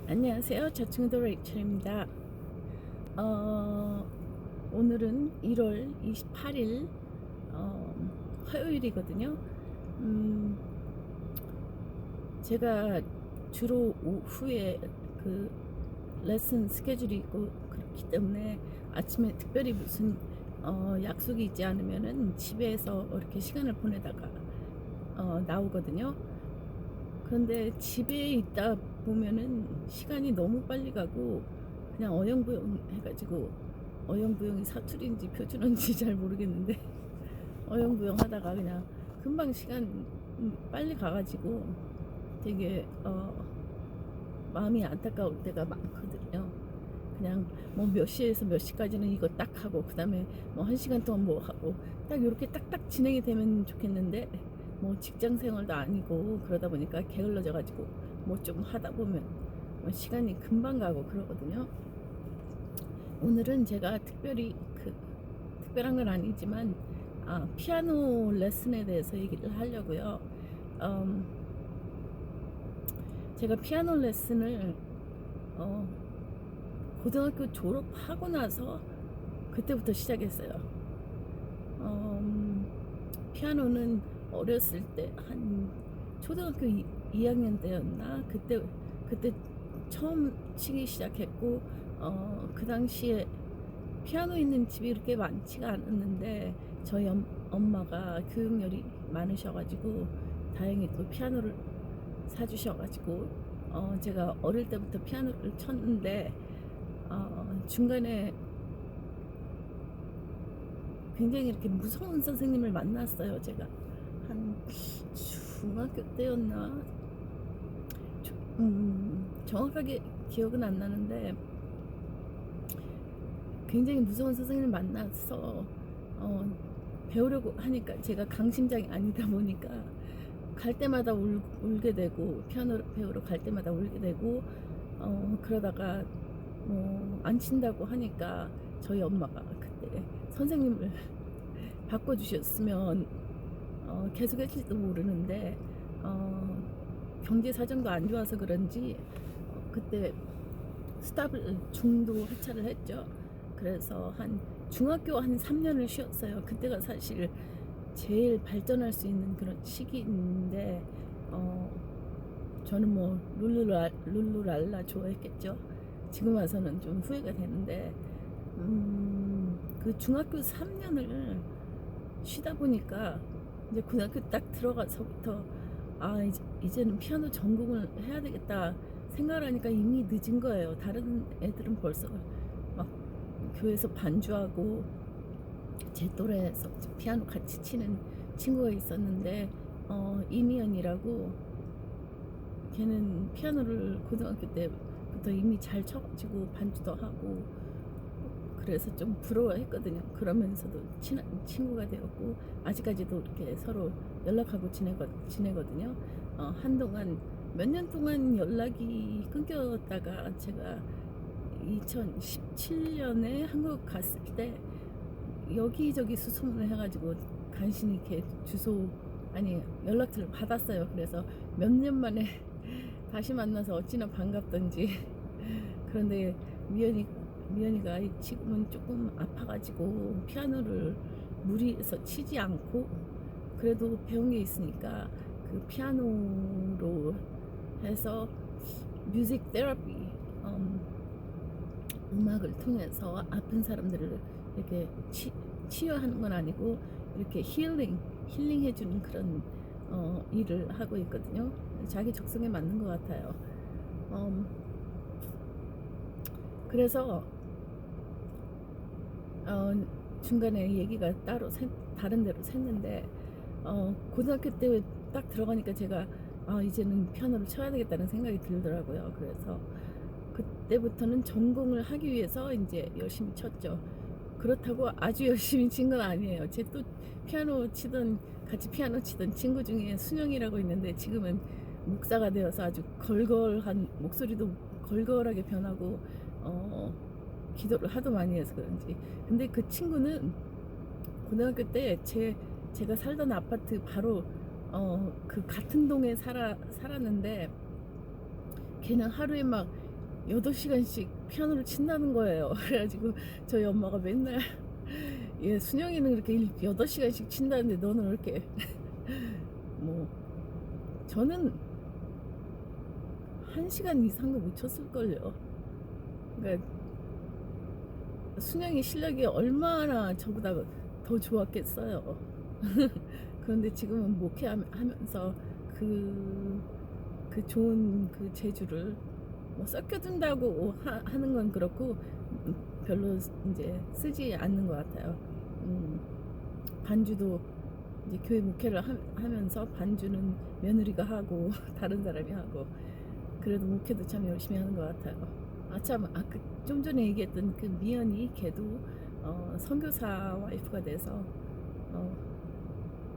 안녕하세요. 저층도 레이첼입니다. 오늘은 1월 28일 화요일이거든요. 음, 제가 주로 오후에 그 레슨 스케줄이 있고 그렇기 때문에 아침에 특별히 무슨 약속이 있지 않으면은 집에서 이렇게 시간을 보내다가 나오거든요. 그런데 집에 있다 보면은 시간이 너무 빨리 가고 그냥 어영부영 해가지고, 어영부영이 사투리인지 표준어인지 잘 모르겠는데 어영부영 하다가 그냥 금방 시간 빨리 가가지고 되게 마음이 안타까울 때가 많거든요. 그냥 뭐 몇 시에서 몇 시까지는 이거 딱 하고, 그 다음에 뭐 1시간 동안 뭐 하고, 딱 이렇게 딱딱 진행이 되면 좋겠는데, 뭐 직장 생활도 아니고 그러다 보니까 게을러져 가지고 뭐 좀 하다 보면 뭐 시간이 금방 가고 그러거든요. 오늘은 제가 특별히 특별한 건 아니지만 피아노 레슨에 대해서 얘기를 하려고요. 음, 제가 피아노 레슨을 어, 고등학교 졸업하고 나서 그때부터 시작했어요. 피아노는 어렸을 때 한 초등학교 2학년 때였나, 그때 처음 치기 시작했고, 그 당시에 피아노 있는 집이 그렇게 많지가 않았는데 저희 엄마가 교육열이 많으셔가지고 다행히 또 피아노를 사주셔가지고 제가 어릴 때부터 피아노를 쳤는데, 중간에 굉장히 이렇게 무서운 선생님을 만났어요. 제가 한 중학교 때였나, 정확하게 기억은 안 나는데 굉장히 무서운 선생님을 만나서 배우려고 하니까, 제가 강심장이 아니다 보니까 갈 때마다 울게 되고, 피아노 배우러 갈 때마다 울게 되고, 그러다가 뭐 안 친다고 하니까 저희 엄마가 그때 선생님을 바꿔주셨으면 계속 했을지도 모르는데, 경제 사정도 안 좋아서 그런지 그때 스탑을 중도 하차를 했죠. 그래서 한 중학교 한 3년을 쉬었어요. 그때가 사실 제일 발전할 수 있는 그런 시기인데, 저는 뭐 룰루랄라 좋아했겠죠. 지금 와서는 좀 후회가 되는데, 그 중학교 3년을 쉬다 보니까 이제 고등학교 딱 들어가서부터 이제는 피아노 전공을 해야 되겠다 생각을 하니까 이미 늦은 거예요. 다른 애들은 벌써 막 교회에서 반주하고, 제 또래에서 피아노 같이 치는 친구가 있었는데, 이미연이라고, 걔는 피아노를 고등학교 때부터 이미 잘 쳐가지고 반주도 하고, 그래서 좀 부러워했거든요. 그러면서도 친한 친구가 되었고, 아직까지도 이렇게 서로 연락하고 지내거든요. 한동안 몇 년 동안 연락이 끊겼다가 제가 2017년에 한국 갔을 때 여기저기 수소문을 해가지고 간신히 이렇게 연락처를 받았어요. 그래서 몇 년 만에 다시 만나서 어찌나 반갑던지. 그런데 미연이가 지금은 조금 아파가지고 피아노를 무리해서 치지 않고, 그래도 배운 게 있으니까 그 피아노로 해서 뮤직 테라피, 음악을 통해서 아픈 사람들을 이렇게 치유하는 건 아니고 이렇게 힐링 해주는 그런 일을 하고 있거든요. 자기 적성에 맞는 것 같아요. 그래서 중간에 얘기가 따로 다른 데로 샜는데, 고등학교 때 딱 들어가니까 제가 이제는 피아노를 쳐야 되겠다는 생각이 들더라고요. 그래서 그때부터는 전공을 하기 위해서 이제 열심히 쳤죠. 그렇다고 아주 열심히 친 건 아니에요. 제 또 같이 피아노 치던 친구 중에 순영이라고 있는데, 지금은 목사가 되어서 아주 걸걸한 목소리도 걸걸하게 변하고, 기도를 하도 많이 해서 그런지. 근데 그 친구는 고등학교 때 제가 살던 아파트 바로 그 같은 동에 살았는데, 걔는 하루에 막 8시간씩 피아노를 친다는 거예요. 그래가지고 저희 엄마가 맨날 얘 순영이는 그렇게 8시간씩 친다는데 너는 왜 이렇게 뭐 저는 1시간 이상도 못 쳤을걸요. 그러니까 순영이 실력이 얼마나 저보다 더 좋았겠어요. 그런데 지금은 목회하면서 그 좋은 그 재주를 뭐 섞여둔다고 하는 건 그렇고 별로 이제 쓰지 않는 것 같아요. 반주도 이제 교회 목회를 하면서 반주는 며느리가 하고 다른 사람이 하고 그래도 목회도 참 열심히 하는 것 같아요. 참, 좀 전에 얘기했던 그 미연이 걔도 선교사 와이프가 돼서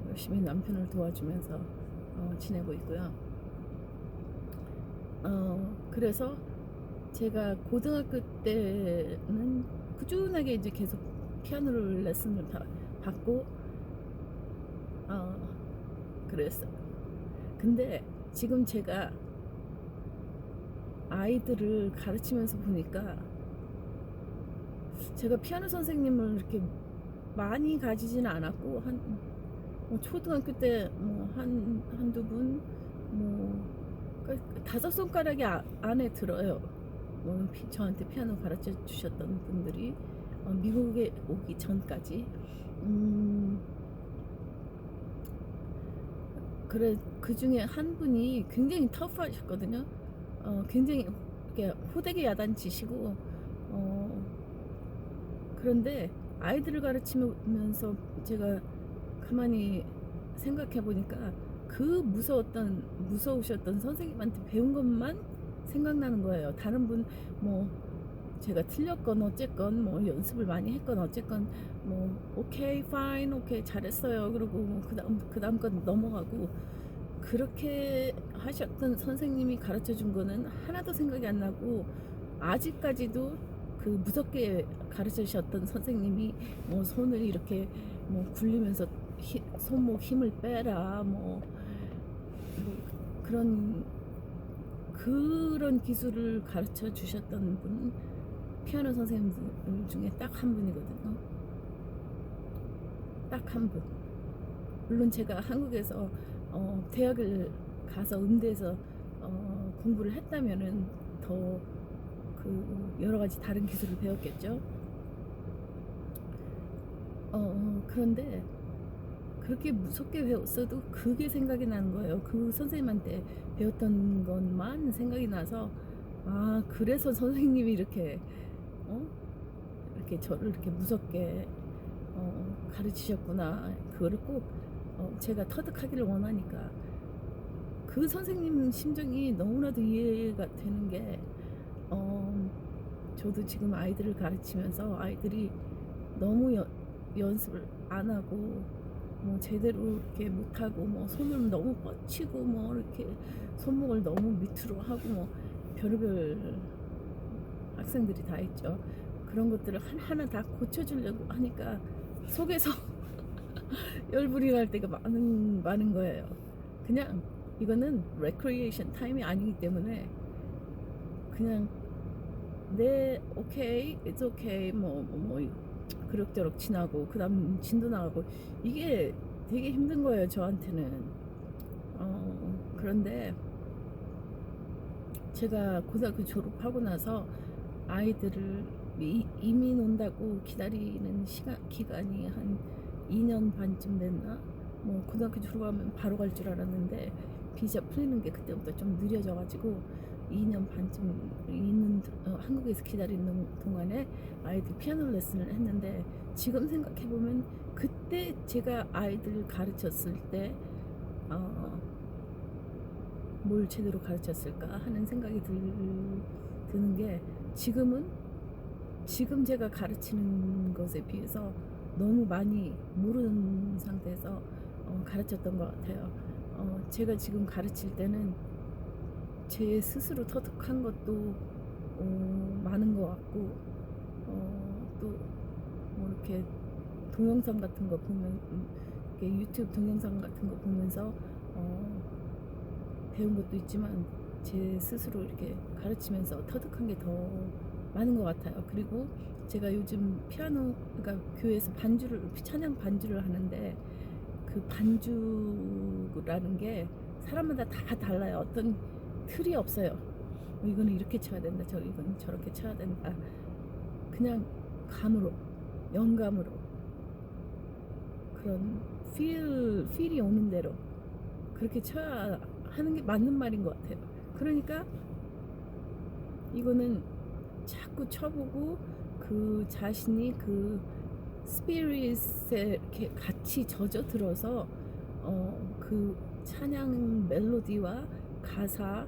열심히 남편을 도와주면서 지내고 있고요. 그래서 제가 고등학교 때는 꾸준하게 이제 계속 피아노를 레슨을 받고 그랬어요. 근데 지금 제가 아이들을 가르치면서 보니까 제가 피아노 선생님을 이렇게 많이 가지지는 않았고 뭐 초등학교 때 뭐 한두 분 뭐 5손가락이 안에 들어요. 뭐 저한테 피아노 가르쳐 주셨던 분들이 미국에 오기 전까지 그래 그 중에 한 분이 굉장히 터프하셨거든요. 굉장히 이렇게 호되게 야단치시고 그런데 아이들을 가르치면서 제가 가만히 생각해 보니까 그 무서우셨던 선생님한테 배운 것만 생각나는 거예요. 다른 분 뭐 제가 틀렸건 어쨌건 뭐 연습을 많이 했건 어쨌건 뭐 오케이 파인 오케이 잘했어요 그리고 뭐 그다음 건 넘어가고 그렇게 하셨던 선생님이 가르쳐 준 거는 하나도 생각이 안 나고 아직까지도 그 무섭게 가르쳐 주셨던 선생님이 뭐 손을 이렇게 뭐 굴리면서 손목 힘을 빼라 뭐 그런 기술을 가르쳐 주셨던 분 피아노 선생님 중에 딱 한 분이거든요. 딱 한 분. 물론 제가 한국에서 대학을 가서 음대에서 공부를 했다면은 더 그 여러 가지 다른 기술을 배웠겠죠. 그런데 그렇게 무섭게 배웠어도 그게 생각이 나는 거예요. 그 선생님한테 배웠던 것만 생각이 나서 그래서 선생님이 이렇게 이렇게 저를 이렇게 무섭게 가르치셨구나. 그거를 꼭 제가 터득하기를 원하니까 그 선생님 심정이 너무나도 이해가 되는 게 저도 지금 아이들을 가르치면서 아이들이 너무 연습을 안 하고 뭐 제대로 이렇게 못하고 뭐 손을 너무 뻗치고 뭐 이렇게 손목을 너무 밑으로 하고 뭐 별의별 학생들이 다 있죠. 그런 것들을 하나하나 다 고쳐주려고 하니까 속에서 열불이 날 때가 많은 거예요. 그냥 이거는 레크리에이션 타임이 아니기 때문에 그냥 오케이, it's okay, 뭐 그럭저럭 지나고 그 다음 진도 나가고 이게 되게 힘든 거예요 저한테는. 그런데 제가 고등학교 졸업하고 나서 아이들을 이민 온다고 기다리는 기간이 한 2년 반쯤 됐나? 뭐 고등학교 졸업하면 바로 갈 줄 알았는데 비자 풀리는 게 그때부터 좀 느려져 가지고 2년 반쯤 한국에서 기다리는 동안에 아이들 피아노 레슨을 했는데 지금 생각해보면 그때 제가 아이들 가르쳤을 때 뭘 제대로 가르쳤을까 하는 생각이 드는 게 지금 제가 가르치는 것에 비해서 너무 많이 모르는 상태에서 가르쳤던 것 같아요. 제가 지금 가르칠 때는 제 스스로 터득한 것도 많은 것 같고 또 뭐 이렇게 동영상 같은 거 보면 이렇게 유튜브 동영상 같은 거 보면서 배운 것도 있지만 제 스스로 이렇게 가르치면서 터득한 게 더 많은 것 같아요. 그리고 제가 요즘 피아노, 그러니까 교회에서 찬양 반주를 하는데 그 반주라는 게 사람마다 다 달라요. 어떤 틀이 없어요. 이거는 이렇게 쳐야 된다, 이거는 저렇게 쳐야 된다. 그냥 감으로, 영감으로, 그런 필이 오는 대로 그렇게 쳐야 하는 게 맞는 말인 것 같아요. 그러니까 이거는 자꾸 쳐보고 그 자신이 그 스피릿에 이렇게 같이 젖어들어서 그 찬양 멜로디와 가사를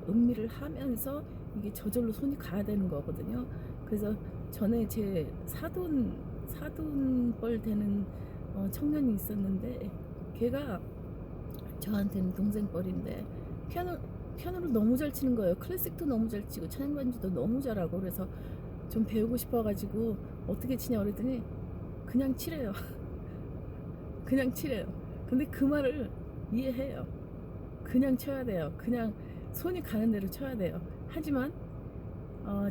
음미를 하면서 이게 저절로 손이 가야 되는 거거든요. 그래서 전에 제 사돈뻘 되는 청년이 있었는데, 걔가 저한테는 동생뻘인데 피아노를 너무 잘 치는 거예요. 클래식도 너무 잘 치고 찬양 반주도 너무 잘하고. 그래서 좀 배우고 싶어가지고 어떻게 치냐 그랬더니 그냥 치래요. 그냥 치래요. 근데 그 말을 이해해요. 그냥 쳐야 돼요. 그냥 손이 가는 대로 쳐야 돼요. 하지만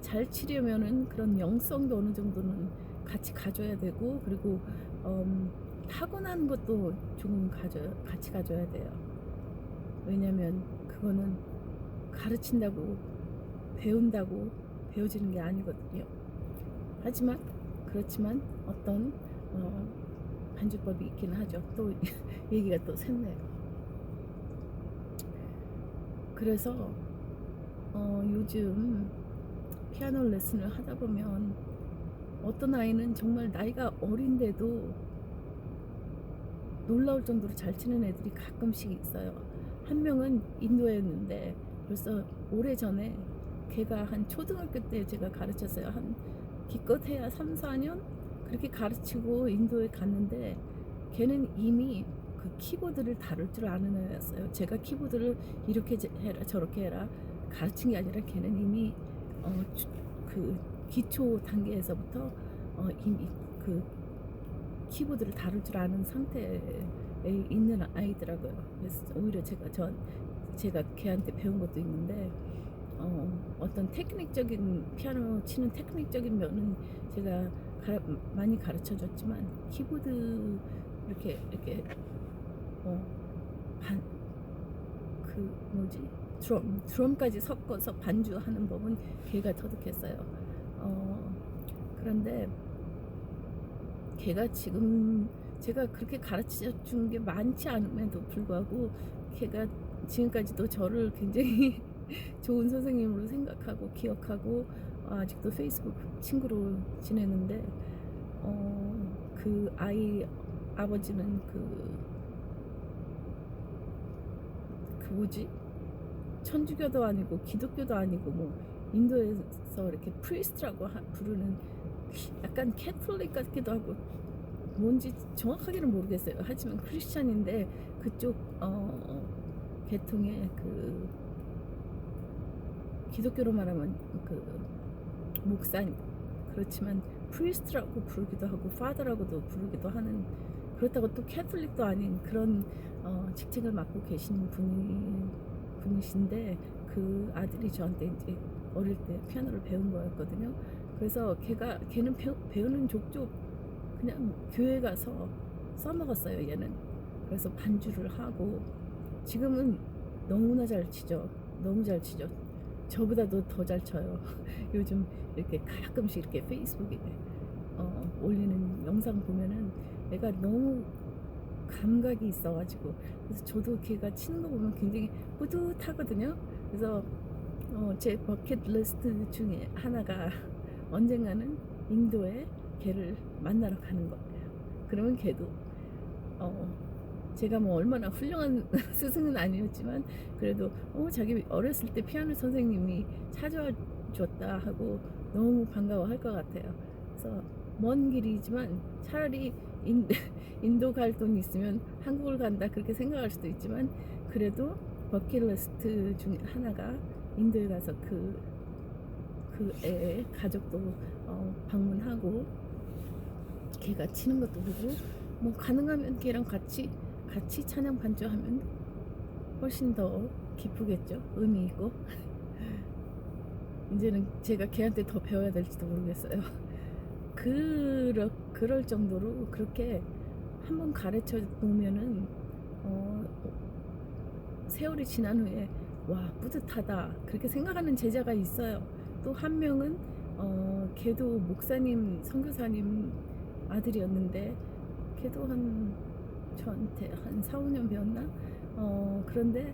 잘 치려면은 그런 영성도 어느 정도는 같이 가져야 되고, 그리고 타고난 것도 조금 같이 가져야 돼요. 왜냐면 그거는 가르친다고 배운다고 배워지는 게 아니거든요. 그렇지만 어떤 반주법이 있긴 하죠. 또 얘기가 또 샜네요. 그래서 요즘 피아노 레슨을 하다 보면 어떤 아이는 정말 나이가 어린데도 놀라울 정도로 잘 치는 애들이 가끔씩 있어요. 한 명은 인도였는데 벌써 오래전에, 걔가 한 초등학교 때 제가 가르쳤어요. 한 기껏해야 3, 4년 그렇게 가르치고 인도에 갔는데, 걔는 이미 그 키보드를 다룰 줄 아는 애였어요. 제가 키보드를 이렇게 해라 저렇게 해라 가르친 게 아니라, 걔는 이미 그 기초 단계에서부터 이미 그 키보드를 다룰 줄 아는 상태에 있는 아이더라고요. 그래서 오히려 제가 걔한테 배운 것도 있는데, 어떤 테크닉적인, 피아노 치는 테크닉적인 면은 제가 많이 가르쳐 줬지만, 키보드 이렇게 드럼까지 섞어서 반주하는 법은 걔가 터득했어요. 그런데 걔가 지금, 제가 그렇게 가르쳐 준 게 많지 않음에도 불구하고 걔가 지금까지도 저를 굉장히 좋은 선생님으로 생각하고 기억하고 아직도 페이스북 친구로 지내는데, 그 아이 아버지는 뭐지? 천주교도 아니고 기독교도 아니고 뭐 인도에서 이렇게 프리스트라고 부르는 약간 캐톨릭 같기도 하고 뭔지 정확하게는 모르겠어요. 하지만 크리스찬인데 그쪽 계통의 그 기독교로 말하면 그 목사님, 그렇지만 프리스트라고 부르기도 하고 파더라고도 부르기도 하는, 그렇다고 또 캐톨릭도 아닌 그런 직책을 맡고 계신 분이신데, 그 아들이 저한테 이제 어릴 때 피아노를 배운 거였거든요. 그래서 걔는 배우는 족족 그냥 교회 가서 써먹었어요, 얘는. 그래서 반주를 하고 지금은 너무나 잘 치죠. 너무 잘 치죠. 저보다도 더 잘 쳐요. 요즘 이렇게 가끔씩 이렇게 페이스북에 올리는 영상 보면은 애가 너무 감각이 있어가지고, 그래서 저도 걔가 치는 거 보면 굉장히 뿌듯하거든요. 그래서 제 버킷리스트 중에 하나가 언젠가는 인도에 걔를 만나러 가는 거예요. 그러면 걔도 제가 뭐 얼마나 훌륭한 스승은 아니었지만 그래도 자기 어렸을 때 피아노 선생님이 찾아와 줬다 하고 너무 반가워할 것 같아요. 그래서 먼 길이지만 차라리 인도 갈 돈 있으면 한국을 간다 그렇게 생각할 수도 있지만, 그래도 버킷리스트 중에 하나가 인도에 가서 그 애의 가족도 방문하고 걔가 치는 것도 보고, 뭐 가능하면 걔랑 같이 찬양 반주하면 훨씬 더 기쁘겠죠. 의미 있고. 이제는 제가 걔한테 더 배워야 될지도 모르겠어요. 그럴 정도로 그렇게 한번 가르쳐 놓으면은 어, 세월이 지난 후에 와 뿌듯하다 그렇게 생각하는 제자가 있어요. 또 한 명은 걔도 목사님 선교사님 아들이었는데 걔도 한 저한테 한 4, 5년 배웠나? 그런데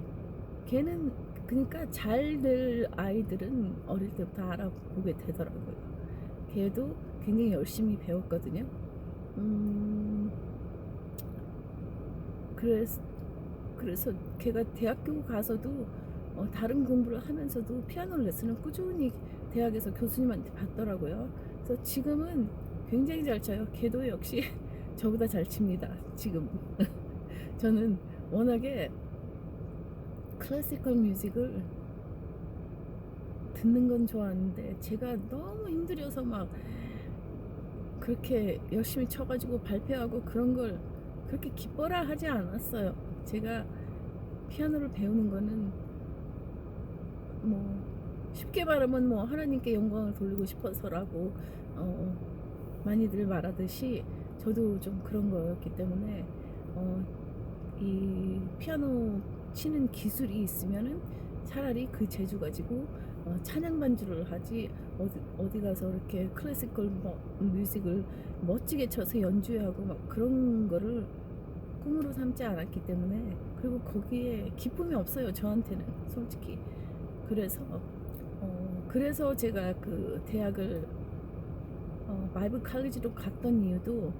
걔는 그러니까 잘 될 아이들은 어릴 때부터 알아보게 되더라고요. 걔도 굉장히 열심히 배웠거든요. 음, 그래서 그래서 걔가 대학교 가서도 다른 공부를 하면서도 피아노 레슨을 꾸준히 대학에서 교수님한테 받더라고요. 그래서 지금은 굉장히 잘 쳐요. 걔도 역시 저보다 잘 칩니다. 지금 저는 워낙에 클래시컬 뮤직을 듣는 건 좋아하는데 제가 너무 힘들어서 막 그렇게 열심히 쳐가지고 발표하고 그런 걸 그렇게 기뻐라 하지 않았어요. 제가 피아노를 배우는 거는 뭐 쉽게 말하면 뭐 하나님께 영광을 돌리고 싶어서라고 많이들 말하듯이 저도 좀 그런 거였기 때문에 이 피아노 치는 기술이 있으면은 차라리 그 재주 가지고 찬양 반주를 하지 어디 가서 이렇게 클래시컬 뮤직을 멋지게 쳐서 연주하고 막 그런 거를 꿈으로 삼지 않았기 때문에 그리고 거기에 기쁨이 없어요 저한테는 솔직히. 그래서 제가 그 대학을 바이블 칼리지로 갔던 이유도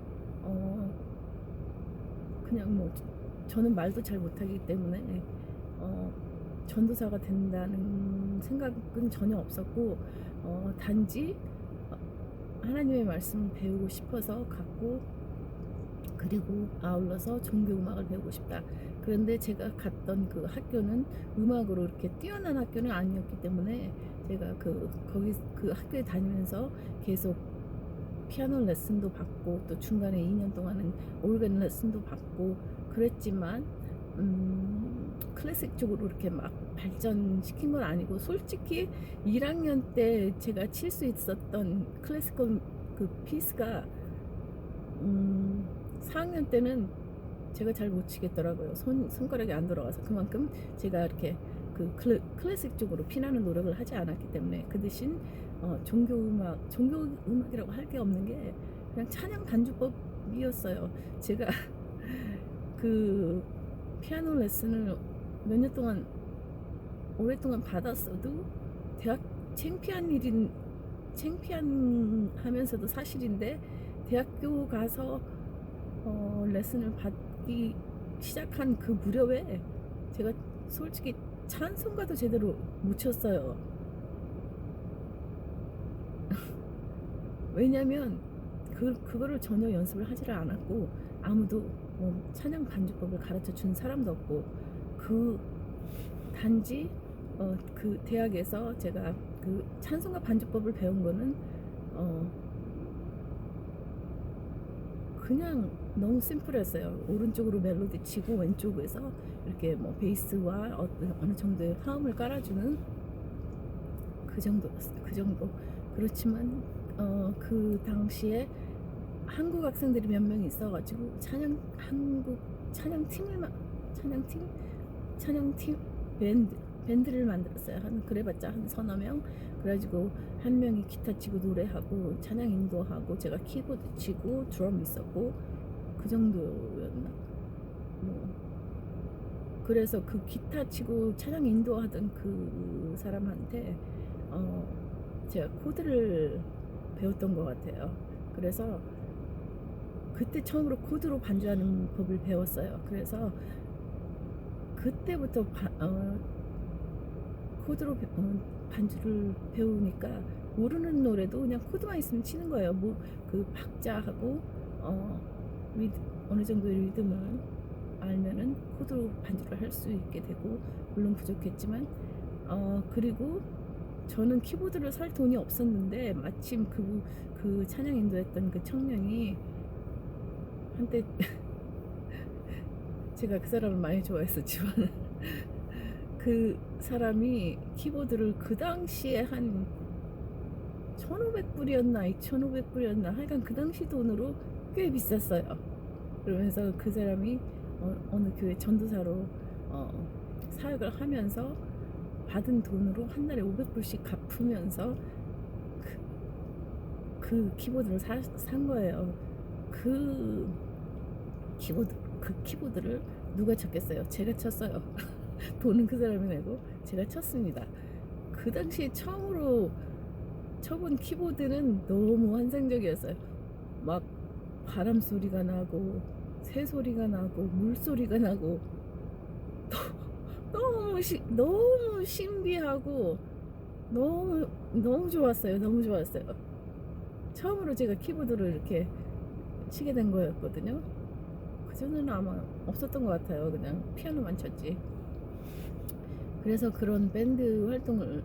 그냥 뭐 저는 말도 잘 못하기 때문에 전도사가 된다는 생각은 전혀 없었고 단지 하나님의 말씀을 배우고 싶어서 갔고 그리고 아울러서 종교음악을 배우고 싶다. 그런데 제가 갔던 그 학교는 음악으로 이렇게 뛰어난 학교는 아니었기 때문에 제가 거기 그 학교에 다니면서 계속 피아노 레슨도 받고 또 중간에 2년 동안은 오르간 레슨도 받고 그랬지만 클래식 쪽으로 이렇게 막 발전시킨 건 아니고 솔직히 1학년 때 제가 칠 수 있었던 클래시컬 그 피스가 4학년 때는 제가 잘 못 치겠더라고요. 손가락이 안 돌아가서 그만큼 제가 이렇게 그 클래식 쪽으로 피나는 노력을 하지 않았기 때문에 그 대신 종교음악이라고 할 게 없는 게 그냥 찬양 반주법이었어요. 제가 그 피아노 레슨을 몇 년 동안 오랫동안 받았어도 대학 창피하면서도 사실인데 대학교 가서 레슨을 받기 시작한 그 무렵에 제가 솔직히 찬송가도 제대로 못 쳤어요. 왜냐면 그거를 전혀 연습을 하지를 않았고 아무도 찬양 반주법을 가르쳐 준 사람도 없고 단지 그 대학에서 제가 그 찬송가 반주법을 배운 거는 그냥 너무 심플했어요. 오른쪽으로 멜로디 치고 왼쪽에서 이렇게 뭐 베이스와 어느 정도의 화음을 깔아주는 그 정도. 그렇지만 그 당시에 한국 학생들이 몇 명 있어가지고 찬양팀 밴드를 만들었어요. 그래봤자 한 서너 명. 그래가지고 한 명이 기타 치고 노래하고 찬양 인도하고 제가 키보드 치고 드럼 있었고 그 정도였나. 뭐 그래서 그 기타 치고 찬양 인도하던 그 사람한테 제가 코드를 배웠던 것 같아요. 그래서 그때 처음으로 코드로 반주하는 법을 배웠어요. 그래서 그때부터 코드로 반주를 배우니까 모르는 노래도 그냥 코드만 있으면 치는 거예요. 뭐 그 박자하고 어느 정도의 리듬을 알면은 코드로 반주를 할 수 있게 되고 물론 부족했지만 그리고 저는 키보드를 살 돈이 없었는데 마침 그 찬양 인도했던 그 청년이 한때 제가 그 사람을 많이 좋아했었지만 그 사람이 키보드를 그 당시에 한 1,500불이었나 2,500불이었나 하여간 그 당시 돈으로 꽤 비쌌어요. 그러면서 그 사람이 어느 교회 전도사로 사역을 하면서 받은 돈으로 한 달에 500불씩 갚으면서 그 키보드를 산 거예요. 그 키보드를 누가 쳤겠어요? 제가 쳤어요. 돈은 그 사람이 내고 제가 쳤습니다. 그 당시에 처음으로 쳐본 키보드는 너무 환상적이었어요. 막 바람 소리가 나고 새 소리가 나고 물 소리가 나고 너무 신비하고 너무 좋았어요. 너무 좋았어요. 처음으로 제가 키보드를 이렇게 치게 된 거였거든요. 그전에는 아마 없었던 것 같아요. 그냥 피아노만 쳤지. 그래서 그런 밴드 활동을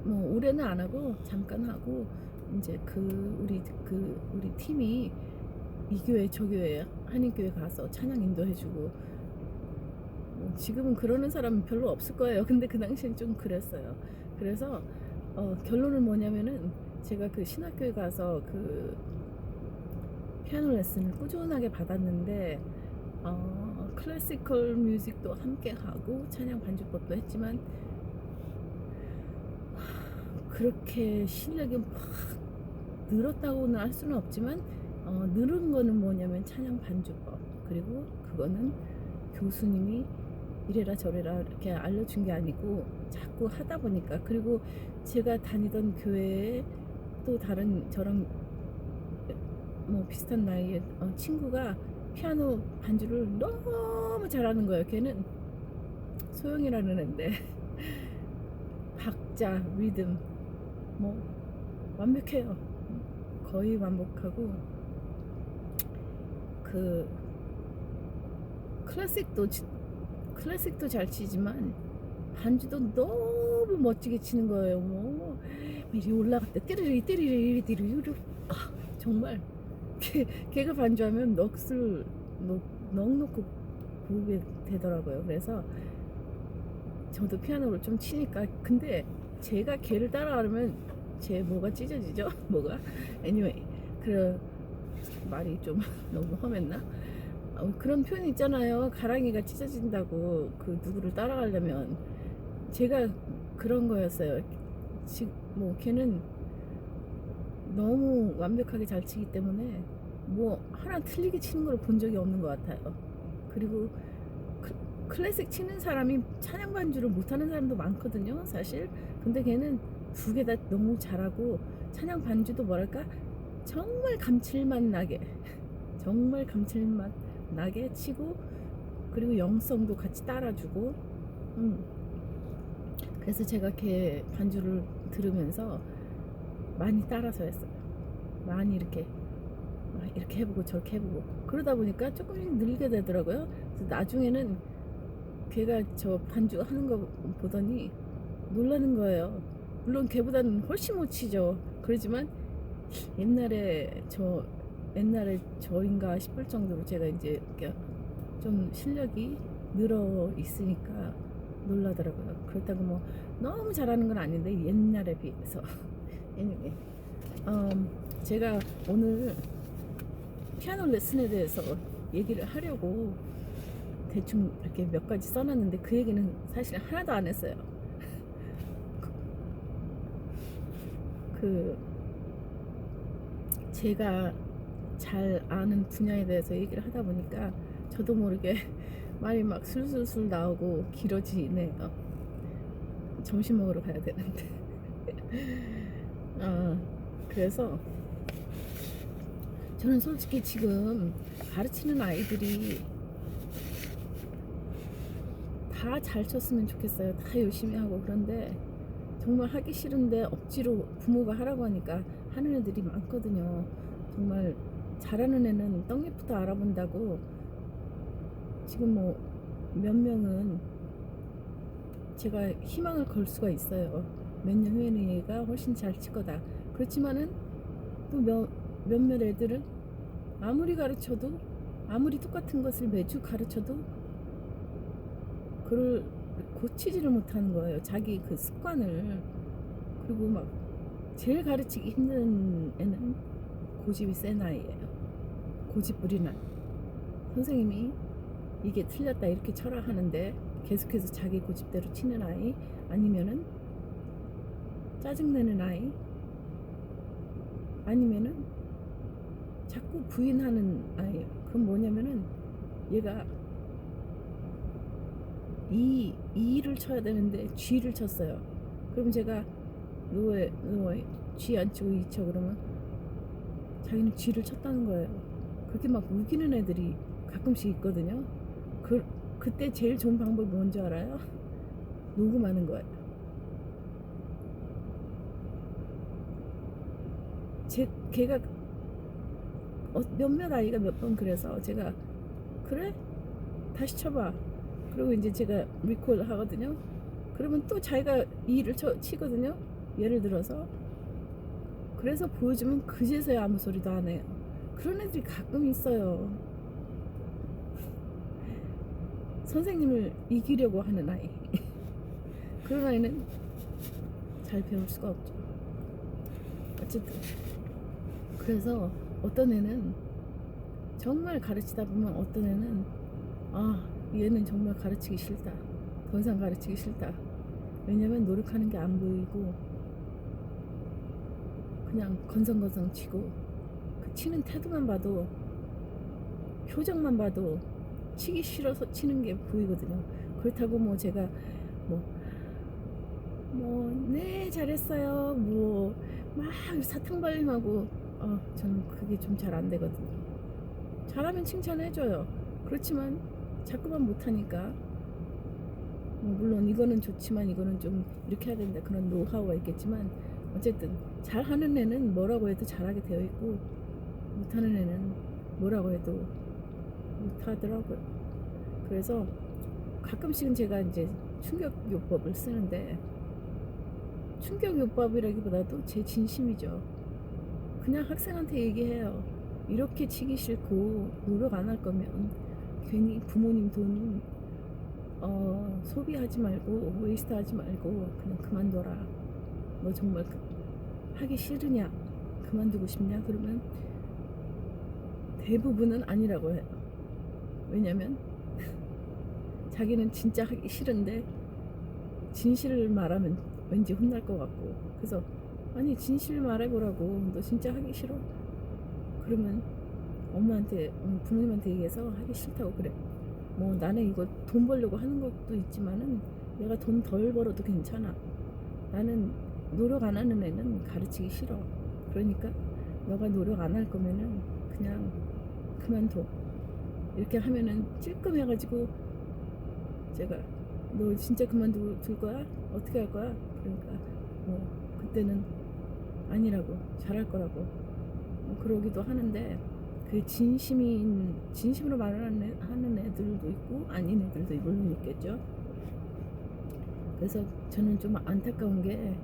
뭐 올해는 안 하고 잠깐 하고 이제 우리 팀이 이 교회 저 교회 한인교회 가서 찬양 인도해주고 지금은 그러는 사람은 별로 없을 거예요. 근데 그 당시엔 좀 그랬어요. 그래서 결론은 뭐냐면은 제가 그 신학교에 가서 그 피아노 레슨을 꾸준하게 받았는데 클래시컬 뮤직도 함께 하고 찬양 반주법도 했지만 그렇게 실력이 막 늘었다고는 할 수는 없지만 늘은 거는 뭐냐면 찬양 반주법, 그리고 그거는 교수님이 이래라 저래라 이렇게 알려준 게 아니고 자꾸 하다 보니까, 그리고 제가 다니던 교회에 또 다른 저랑 뭐 비슷한 나이의 친구가 피아노 반주를 너무 잘하는 거예요. 걔는 소영이라는 애인데 박자, 리듬 뭐 완벽해요. 거의 완벽하고 그 클래식도 잘 치지만 반주도 너무 멋지게 치는 거예요. 뭐 이리 올라갈 때 띠리리 정말 걔가 반주하면 넋을 넋놓고 보게 되더라고요. 그래서 저도 피아노를 좀 치니까, 근데 제가 걔를 따라하려면 제 뭐가 찢어지죠? 뭐가? anyway, 그 말이 좀 너무 험했나? 그런 표현 있잖아요. 가랑이가 찢어진다고. 그 누구를 따라가려면 제가 그런 거였어요. 뭐 걔는 너무 완벽하게 잘 치기 때문에 뭐 하나 틀리게 치는 걸 본 적이 없는 것 같아요. 그리고 클래식 치는 사람이 찬양 반주를 못하는 사람도 많거든요, 사실. 근데 걔는 두 개 다 너무 잘하고 찬양 반주도 뭐랄까 정말 감칠맛 나게 정말 감칠맛 나게 치고, 그리고 영성도 같이 따라주고. 그래서 제가 걔 반주를 들으면서 많이 따라서 했어요. 많이 이렇게 해보고 저렇게 해보고 그러다 보니까 조금씩 늘게 되더라고요. 그래서 나중에는 걔가 저 반주 하는 거 보더니 놀라는 거예요. 물론 걔보다는 훨씬 못 치죠. 그러지만 옛날에 저인가 싶을 정도로 제가 이제 좀 실력이 늘어 있으니까 놀라더라고요. 그렇다고 뭐 너무 잘하는 건 아닌데 옛날에 비해서. anyway, 제가 오늘 피아노 레슨에 대해서 얘기를 하려고 대충 이렇게 몇 가지 써놨는데 그 얘기는 사실 하나도 안 했어요. 제가 잘 아는 분야에 대해서 얘기를 하다 보니까 저도 모르게 말이 막 술술술 나오고 길어지네요. 점심 먹으러 가야 되는데. 그래서 저는 솔직히 지금 가르치는 아이들이 다 잘 쳤으면 좋겠어요. 다 열심히 하고. 그런데 정말 하기 싫은데 억지로 부모가 하라고 하니까 하는 애들이 많거든요. 정말 잘하는 애는 떡잎부터 알아본다고. 지금 뭐 몇 명은 제가 희망을 걸 수가 있어요. 몇 년 후에는 얘가 훨씬 잘 칠 거다. 그렇지만은 또 몇몇 애들은 아무리 가르쳐도, 아무리 똑같은 것을 매주 가르쳐도 고치지를 못하는 거예요. 자기 그 습관을. 그리고 막 제일 가르치기 힘든 애는 고집이 센 아이예요. 고집 부리는 아이. 선생님이 이게 틀렸다 이렇게 쳐라 하는데 계속해서 자기 고집대로 치는 아이, 아니면은 짜증내는 아이, 아니면은 자꾸 부인하는 아이예요. 그건 뭐냐면은 얘가 E를 쳐야 되는데 G를 쳤어요. 그럼 제가 너 G 안 치고 E 쳐 그러면 자기는 G를 쳤다는 거예요. 그렇게 막 우기는 애들이 가끔씩 있거든요. 그때 제일 좋은 방법이 뭔지 알아요? 녹음하는 거예요. 걔가 몇몇 아이가 몇 번 그래서 제가 그래? 다시 쳐봐. 그리고 이제 제가 리콜 하거든요. 그러면 또 자기가 E를 치거든요. 예를 들어서. 그래서 보여주면 그제서야 아무 소리도 안 해요. 그런 애들이 가끔 있어요. 선생님을 이기려고 하는 아이. 그런 아이는 잘 배울 수가 없죠. 어쨌든 그래서 어떤 애는 정말 가르치다 보면 어떤 애는 얘는 정말 가르치기 싫다. 더 이상 가르치기 싫다. 왜냐면 노력하는 게 안 보이고 그냥 건성건성 치고 그 치는 태도만 봐도 표정만 봐도 치기 싫어서 치는 게 보이거든요. 그렇다고 뭐 제가 네 잘했어요 막 사탕발림하고 저는 그게 좀 잘 안 되거든요. 잘하면 칭찬해줘요. 그렇지만 자꾸만 못하니까 물론 이거는 좋지만 이거는 좀 이렇게 해야 된다 그런 노하우가 있겠지만 어쨌든 잘하는 애는 뭐라고 해도 잘하게 되어 있고 못하는 애는 뭐라고 해도 못하더라고요. 그래서 가끔씩은 제가 이제 충격요법을 쓰는데 충격요법이라기보다도 제 진심이죠. 그냥 학생한테 얘기해요. 이렇게 치기 싫고 노력 안 할 거면 괜히 부모님 돈 소비하지 말고 웨이스트 하지 말고 그냥 그만둬라. 너 정말 하기 싫으냐? 그만두고 싶냐? 그러면 대부분은 아니라고 해요. 왜냐면 자기는 진짜 하기 싫은데 진실을 말하면 왠지 혼날 것 같고, 그래서 아니 진실 말해보라고. 너 진짜 하기 싫어? 그러면 엄마한테 부모님한테 얘기해서 하기 싫다고 그래. 뭐 나는 이거 돈 벌려고 하는 것도 있지만은 내가 돈 덜 벌어도 괜찮아. 나는 노력 안 하는 애는 가르치기 싫어. 그러니까 너가 노력 안 할 거면은 그냥 그만둬. 이렇게 하면은 찔끔해가지고 제가 너 진짜 그만둘 거야? 어떻게 할 거야? 그러니까 그때는 아니라고, 잘할 거라고 그러기도 하는데, 그 진심으로 하는 애들도 있고 아닌 애들도 물론 있겠죠. 그래서 저는 좀 안타까운 게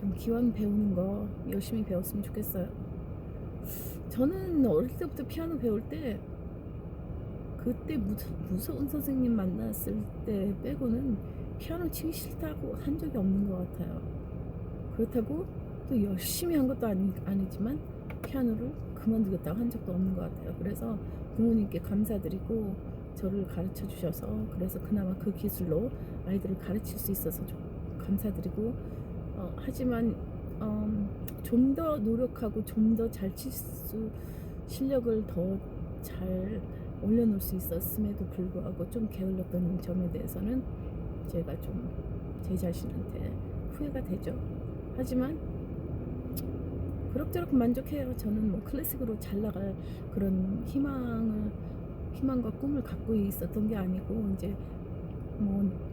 좀 기왕 배우는 거 열심히 배웠으면 좋겠어요. 저는 어릴 때부터 피아노 배울 때 그때 무서운 선생님 만났을 때 빼고는 피아노 치기 싫다고 한 적이 없는 것 같아요. 그렇다고 또 열심히 한 것도 아니지만 피아노를 그만두겠다고 한 적도 없는 것 같아요. 그래서 부모님께 감사드리고 저를 가르쳐 주셔서, 그래서 그나마 그 기술로 아이들을 가르칠 수 있어서 좀 감사드리고, 하지만 좀 더 노력하고 좀 더 잘 칠 실력을 더 잘 올려놓을 수 있었음에도 불구하고 좀 게을렀던 점에 대해서는 제가 좀 제 자신한테 후회가 되죠. 하지만 그럭저럭 만족해요. 저는 뭐 클래식으로 잘 나갈 그런 희망과 꿈을 갖고 있었던 게 아니고, 이제 뭐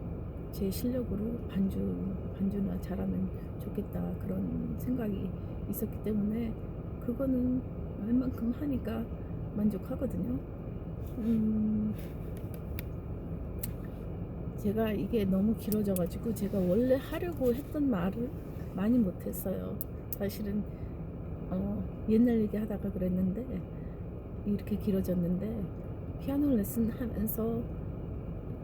제 실력으로 반주나 잘하면 좋겠다 그런 생각이 있었기 때문에 그거는 웬만큼 하니까 만족하거든요. 제가 이게 너무 길어져가지고 제가 원래 하려고 했던 말을 많이 못했어요. 사실은 옛날 얘기 하다가 그랬는데 이렇게 길어졌는데, 피아노 레슨 하면서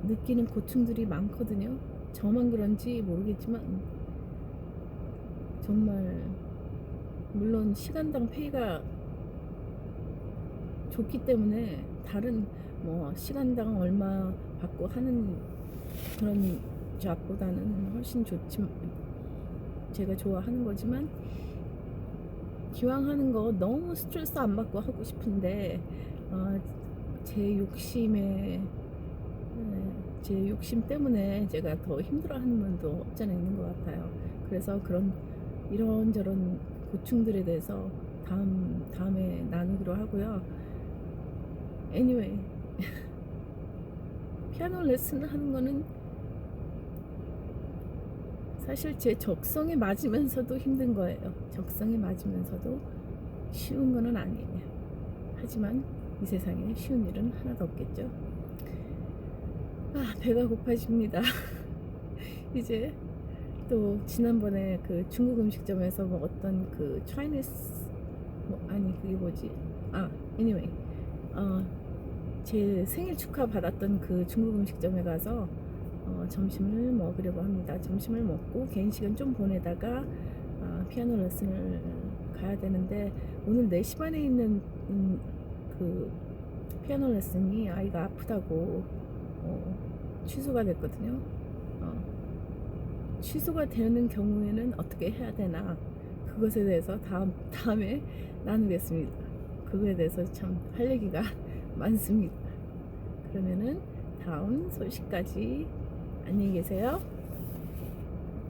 느끼는 고충들이 많거든요. 저만 그런지 모르겠지만 정말 물론 시간당 페이가 좋기 때문에 다른 뭐 시간당 얼마 받고 하는 그런 잡보다는 훨씬 좋지만 제가 좋아하는 거지만 기왕 하는 거 너무 스트레스 안 받고 하고 싶은데 제 욕심에 제 욕심 때문에 제가 더 힘들어하는 면도 없잖아 있는 것 같아요. 그래서 그런 이런저런 고충들에 대해서 다음에 나누기로 하고요. Anyway, 피아노 레슨 하는 거는 사실 제 적성에 맞으면서도 힘든 거예요. 적성에 맞으면서도 쉬운 거는 아니에요. 하지만 이 세상에 쉬운 일은 하나도 없겠죠. 배가 고파집니다. 이제 또 지난번에 그 중국 음식점에서 먹었던 그 차이니스 그게 뭐지? anyway, 제 생일 축하 받았던 그 중국 음식점에 가서 점심을 먹으려고 합니다. 점심을 먹고 개인 시간 좀 보내다가 피아노 레슨을 가야 되는데 오늘 4시 반에 있는 그 피아노 레슨이 아이가 아프다고 취소가 됐거든요. 취소가 되는 경우에는 어떻게 해야 되나 그것에 대해서 다음에 나누겠습니다. 그거에 대해서 참 할 얘기가 많습니다. 그러면은 다음 소식까지 안녕히 계세요.